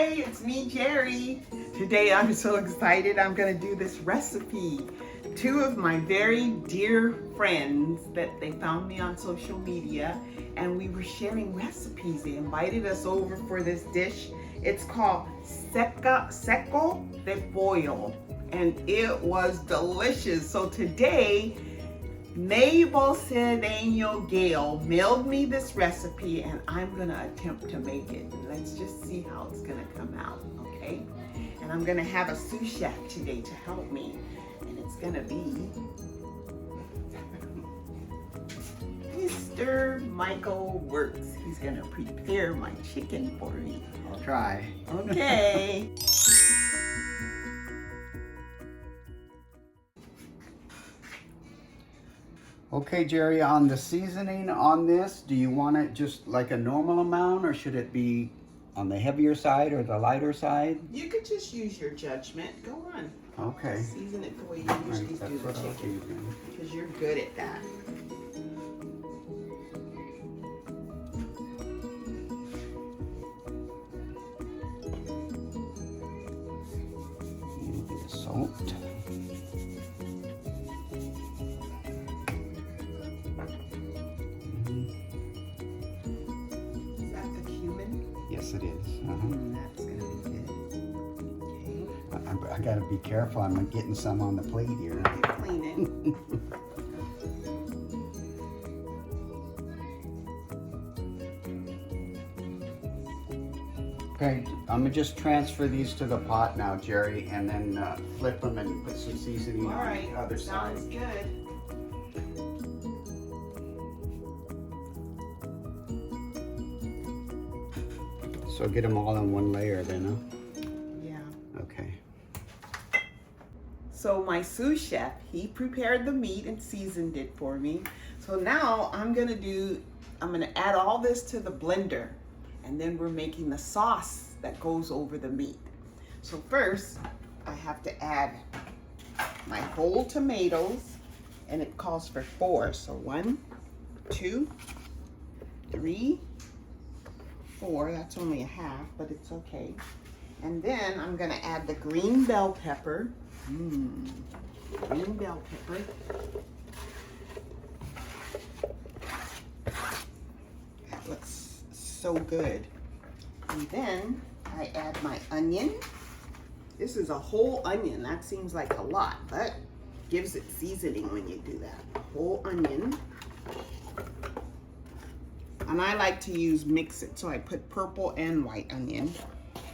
Hi, it's me, Jeri. Today I'm so excited. I'm gonna do this recipe. Two of my very dear friends that they found me on social media and we were sharing recipes. They invited us over for this dish. It's called Seco De Pollo and it was delicious. So today, Mabel Johanna mailed me this recipe and I'm gonna attempt to make it. Let's just see how it's gonna come out, okay? And I'm gonna have a sous chef today to help me. And it's gonna be Mr. Michael Works. He's gonna prepare my chicken for me. I'll try. Okay. Okay, Jeri, on the seasoning on this, do you want it just like a normal amount or should it be on the heavier side or the lighter side? You could just use your judgment. Go on. Okay. Season it the way you usually do the chicken. Because you're good at that. A little bit of salt. Yes, it is. That's gonna be good. Okay. I gotta be careful. I'm getting some on the plate here. Clean it. Okay, I'm gonna just transfer these to the pot now, Jeri, and then flip them and put some seasoning on the other side. Sounds good. So get them all in one layer then, huh? Yeah. Okay. So my sous chef, he prepared the meat and seasoned it for me. So now I'm gonna add all this to the blender and then we're making the sauce that goes over the meat. So first, I have to add my whole tomatoes and it calls for 4. So 1, 2, 3, 4, that's only a half, but it's okay. And then I'm gonna add the green bell pepper. Green bell pepper. That looks so good. And then I add my onion. This is a whole onion. That seems like a lot, but gives it seasoning when you do that. A whole onion. And I like to mix it, so I put purple and white onion.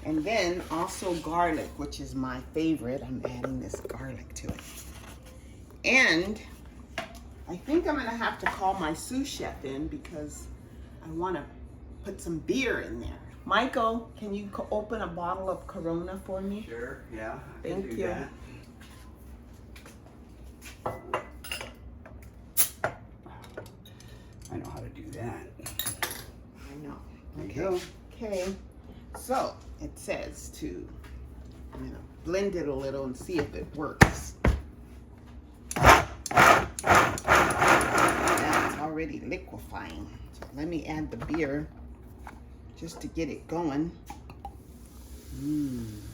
And then also garlic, which is my favorite. I'm adding this garlic to it. And I think I'm gonna have to call my sous chef in because I wanna put some beer in there. Michael, can you open a bottle of Corona for me? Sure, yeah. Thank you. I know how to do that. I know. There you go. Okay, so it says I'm gonna blend it a little and see if it works. That's already liquefying. So let me add the beer just to get it going.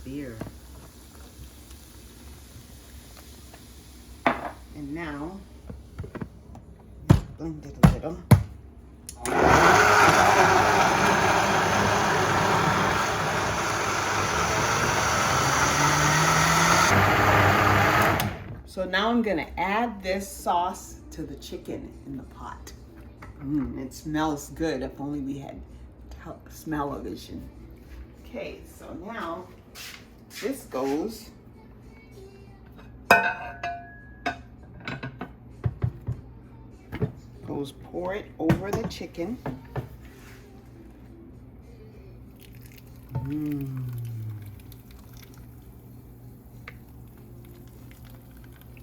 Beer. And now, let's blend it a little. So now I'm gonna add this sauce to the chicken in the pot. It smells good. If only we had smell-o-vision. Okay, so now this goes pour it over the chicken.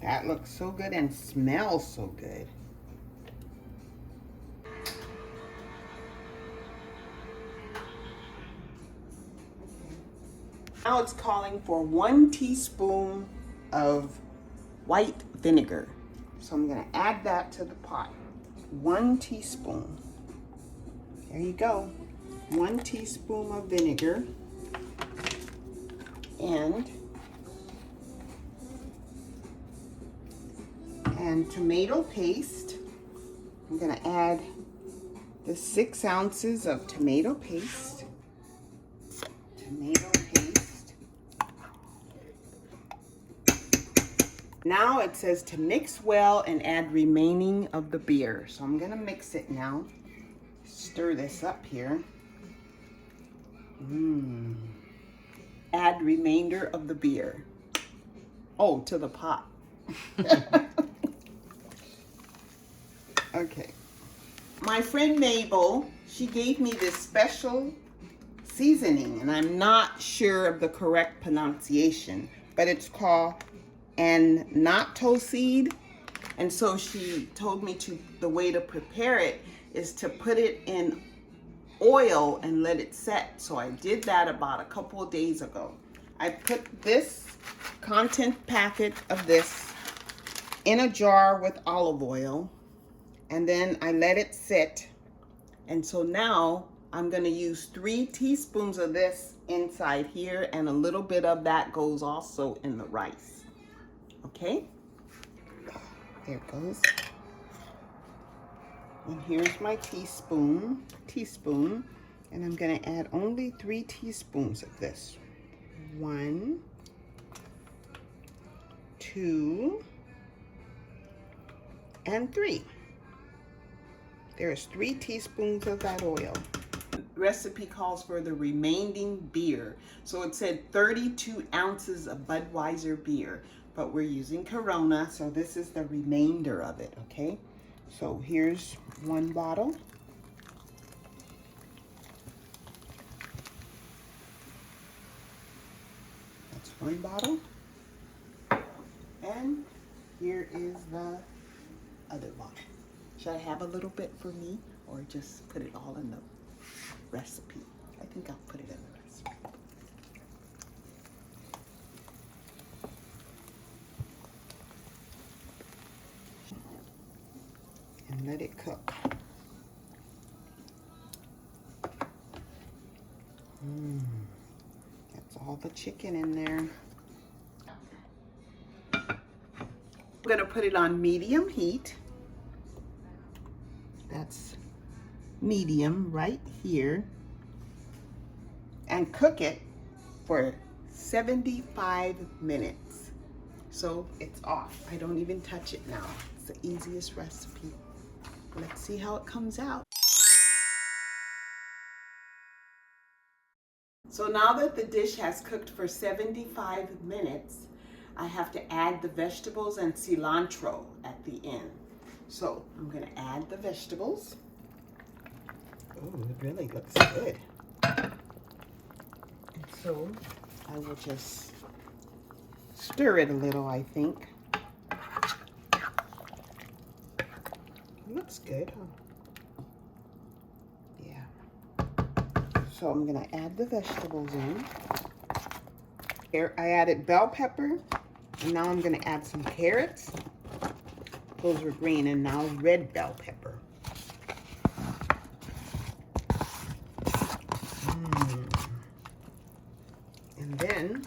That looks so good and smells so good. Now it's calling for 1 teaspoon of white vinegar. So I'm gonna add that to the pot. 1 teaspoon. There you go. 1 teaspoon of vinegar. and tomato paste. I'm gonna add the 6 ounces of tomato paste. Tomato paste. Now it says to mix well and add remaining of the beer. So I'm gonna mix it now. Stir this up here. Add remainder of the beer. Oh, to the pot. Okay. My friend Mabel, she gave me this special seasoning, and I'm not sure of the correct pronunciation, but it's called annatto seed. And so she told me the way to prepare it is to put it in oil and let it set. So I did that about a couple of days ago. I put this content packet of this in a jar with olive oil, and then I let it sit. And so now I'm gonna use 3 teaspoons of this inside here, and a little bit of that goes also in the rice. Okay, there it goes. And here's my teaspoon, and I'm gonna add only 3 teaspoons of this. 1, 2, and 3. There's 3 teaspoons of that oil. Recipe calls for the remaining beer. So it said 32 ounces of Budweiser beer, but we're using Corona, so this is the remainder of it, okay? So here's 1 bottle. That's 1 bottle. And here is the other bottle. Should I have a little bit for me, or just put it all in the recipe? I think I'll put it in the recipe. And let it cook. That's all the chicken in there. I'm gonna put it on medium heat. That's medium right here. And cook it for 75 minutes. So it's off. I don't even touch it now. It's the easiest recipe. Let's see how it comes out. So now that the dish has cooked for 75 minutes, I have to add the vegetables and cilantro at the end. So I'm gonna add the vegetables. Oh, it really looks good. And so I will just stir it a little, I think. It looks good, huh? Yeah. So I'm gonna add the vegetables in. Here I added bell pepper, and now I'm gonna add some carrots. Those were green, and now red bell pepper. And then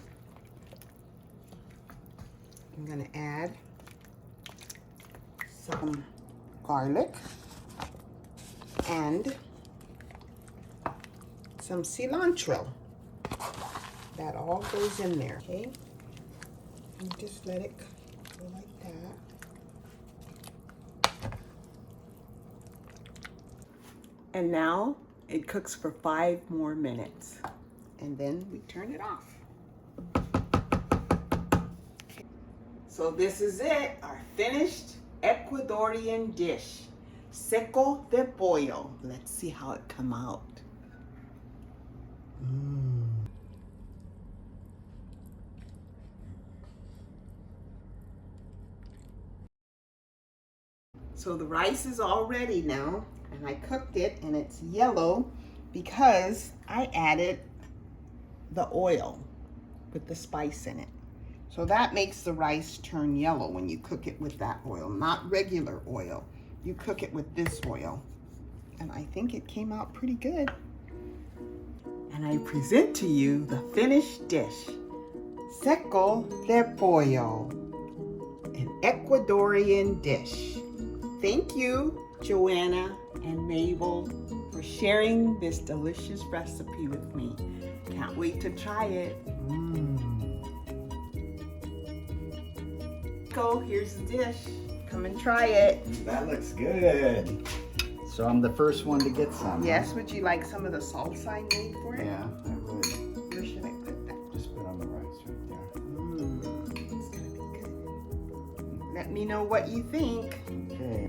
I'm gonna add some garlic and some cilantro. That all goes in there, okay? And just let it go like that. And now it cooks for 5 more minutes. And then we turn it off. So this is it, our finished Ecuadorian dish, Seco De Pollo. Let's see how it come out. So the rice is all ready now, and I cooked it, and it's yellow because I added the oil with the spice in it. So that makes the rice turn yellow when you cook it with that oil, not regular oil. You cook it with this oil. And I think it came out pretty good. And I present to you the finished dish, Seco De Pollo, an Ecuadorian dish. Thank you, Joanna and Mabel, for sharing this delicious recipe with me. Can't wait to try it. Go, here's the dish. Come and try it. That looks good. So I'm the first one to get some. Yes, would you like some of the salsa I made for it? Yeah, I would. Where should I put that? Just put on the rice right there. It's gonna be good. Let me know what you think. Okay,